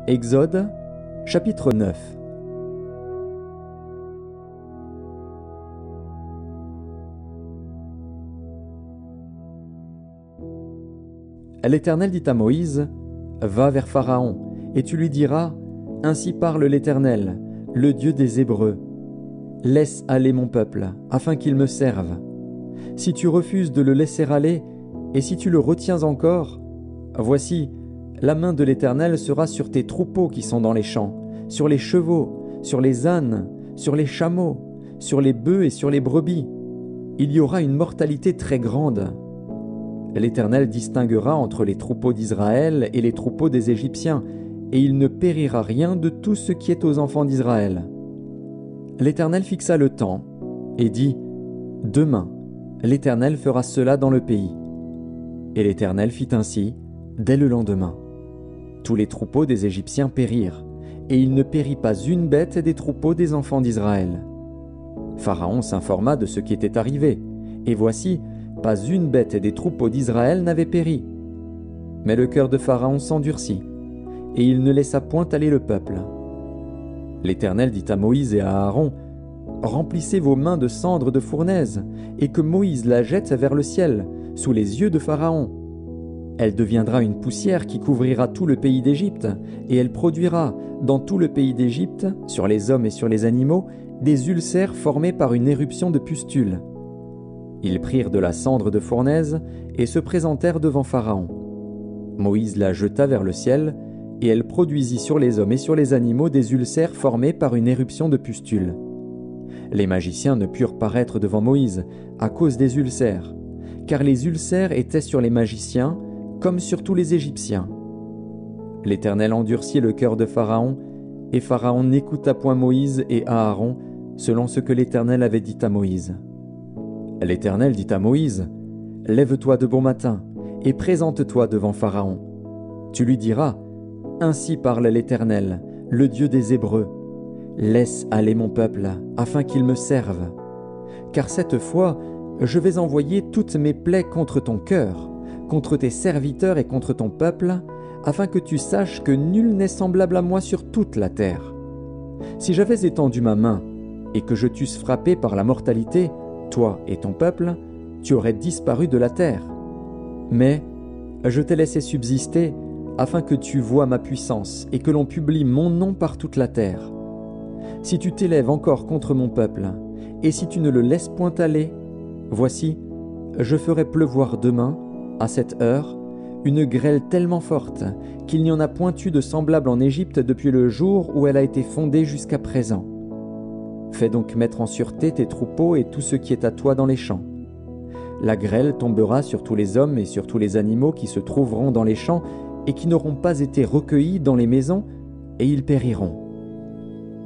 Exode, chapitre 9. L'Éternel dit à Moïse, « Va vers Pharaon, et tu lui diras, « Ainsi parle l'Éternel, le Dieu des Hébreux. Laisse aller mon peuple, afin qu'il me serve. Si tu refuses de le laisser aller, et si tu le retiens encore, voici, la main de l'Éternel sera sur tes troupeaux qui sont dans les champs, sur les chevaux, sur les ânes, sur les chameaux, sur les bœufs et sur les brebis. Il y aura une mortalité très grande. L'Éternel distinguera entre les troupeaux d'Israël et les troupeaux des Égyptiens, et il ne périra rien de tout ce qui est aux enfants d'Israël. » L'Éternel fixa le temps et dit, « Demain, l'Éternel fera cela dans le pays. » Et l'Éternel fit ainsi dès le lendemain. Tous les troupeaux des Égyptiens périrent, et il ne périt pas une bête des troupeaux des enfants d'Israël. Pharaon s'informa de ce qui était arrivé, et voici, pas une bête des troupeaux d'Israël n'avait péri. Mais le cœur de Pharaon s'endurcit, et il ne laissa point aller le peuple. L'Éternel dit à Moïse et à Aaron, « Remplissez vos mains de cendres de fournaise, et que Moïse la jette vers le ciel, sous les yeux de Pharaon. Elle deviendra une poussière qui couvrira tout le pays d'Égypte, et elle produira, dans tout le pays d'Égypte, sur les hommes et sur les animaux, des ulcères formés par une éruption de pustules. » Ils prirent de la cendre de fournaise et se présentèrent devant Pharaon. Moïse la jeta vers le ciel, et elle produisit sur les hommes et sur les animaux des ulcères formés par une éruption de pustules. Les magiciens ne purent paraître devant Moïse à cause des ulcères, car les ulcères étaient sur les magiciens comme sur tous les Égyptiens. L'Éternel endurcit le cœur de Pharaon, et Pharaon n'écouta point Moïse et Aaron, selon ce que l'Éternel avait dit à Moïse. L'Éternel dit à Moïse, « Lève-toi de bon matin, et présente-toi devant Pharaon. Tu lui diras, « Ainsi parle l'Éternel, le Dieu des Hébreux. Laisse aller mon peuple, afin qu'il me serve. Car cette fois, je vais envoyer toutes mes plaies contre ton cœur, contre tes serviteurs et contre ton peuple, afin que tu saches que nul n'est semblable à moi sur toute la terre. Si j'avais étendu ma main, et que je t'eusse frappé par la mortalité, toi et ton peuple, tu aurais disparu de la terre. Mais je t'ai laissé subsister, afin que tu voies ma puissance, et que l'on publie mon nom par toute la terre. Si tu t'élèves encore contre mon peuple, et si tu ne le laisses point aller, voici, je ferai pleuvoir demain, à cette heure, une grêle tellement forte qu'il n'y en a point eu de semblable en Égypte depuis le jour où elle a été fondée jusqu'à présent. Fais donc mettre en sûreté tes troupeaux et tout ce qui est à toi dans les champs. La grêle tombera sur tous les hommes et sur tous les animaux qui se trouveront dans les champs et qui n'auront pas été recueillis dans les maisons, et ils périront. »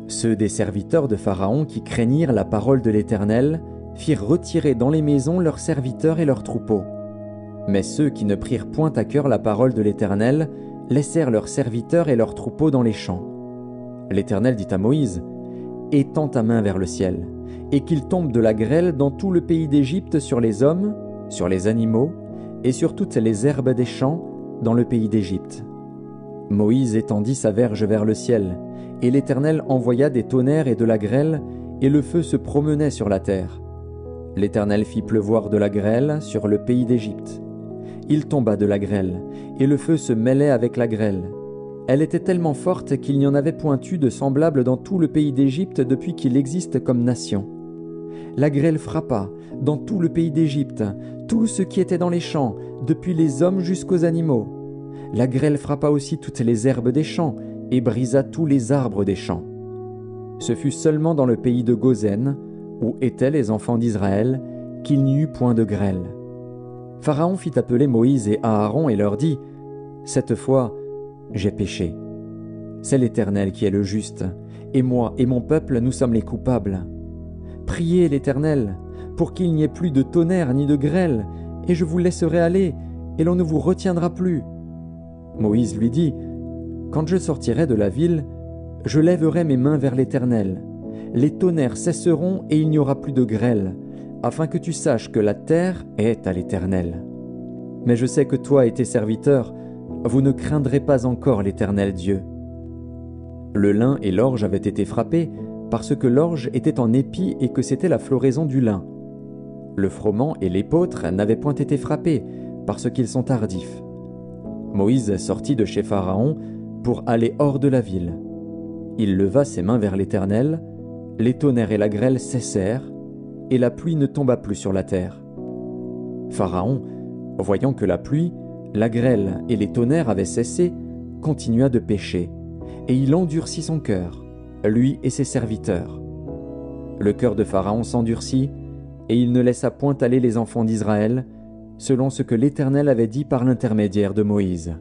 Ceux des serviteurs de Pharaon qui craignirent la parole de l'Éternel firent retirer dans les maisons leurs serviteurs et leurs troupeaux. Mais ceux qui ne prirent point à cœur la parole de l'Éternel laissèrent leurs serviteurs et leurs troupeaux dans les champs. L'Éternel dit à Moïse, « Étends ta main vers le ciel, et qu'il tombe de la grêle dans tout le pays d'Égypte sur les hommes, sur les animaux, et sur toutes les herbes des champs dans le pays d'Égypte. » Moïse étendit sa verge vers le ciel, et l'Éternel envoya des tonnerres et de la grêle, et le feu se promenait sur la terre. L'Éternel fit pleuvoir de la grêle sur le pays d'Égypte. Il tomba de la grêle, et le feu se mêlait avec la grêle. Elle était tellement forte qu'il n'y en avait point eu de semblable dans tout le pays d'Égypte depuis qu'il existe comme nation. La grêle frappa dans tout le pays d'Égypte, tout ce qui était dans les champs, depuis les hommes jusqu'aux animaux. La grêle frappa aussi toutes les herbes des champs, et brisa tous les arbres des champs. Ce fut seulement dans le pays de Goshen, où étaient les enfants d'Israël, qu'il n'y eut point de grêle. Pharaon fit appeler Moïse et Aaron et leur dit, « Cette fois, j'ai péché. C'est l'Éternel qui est le juste, et moi et mon peuple, nous sommes les coupables. Priez l'Éternel, pour qu'il n'y ait plus de tonnerre ni de grêle, et je vous laisserai aller, et l'on ne vous retiendra plus. » Moïse lui dit, « Quand je sortirai de la ville, je lèverai mes mains vers l'Éternel. Les tonnerres cesseront et il n'y aura plus de grêle, afin que tu saches que la terre est à l'Éternel. Mais je sais que toi et tes serviteurs, vous ne craindrez pas encore l'Éternel Dieu. Le lin et l'orge avaient été frappés parce que l'orge était en épi et que c'était la floraison du lin. Le froment et l'épeautre n'avaient point été frappés parce qu'ils sont tardifs. Moïse sortit de chez Pharaon pour aller hors de la ville. Il leva ses mains vers l'Éternel, les tonnerres et la grêle cessèrent, et la pluie ne tomba plus sur la terre. Pharaon, voyant que la pluie, la grêle et les tonnerres avaient cessé, continua de pécher, et il endurcit son cœur, lui et ses serviteurs. Le cœur de Pharaon s'endurcit, et il ne laissa point aller les enfants d'Israël, selon ce que l'Éternel avait dit par l'intermédiaire de Moïse.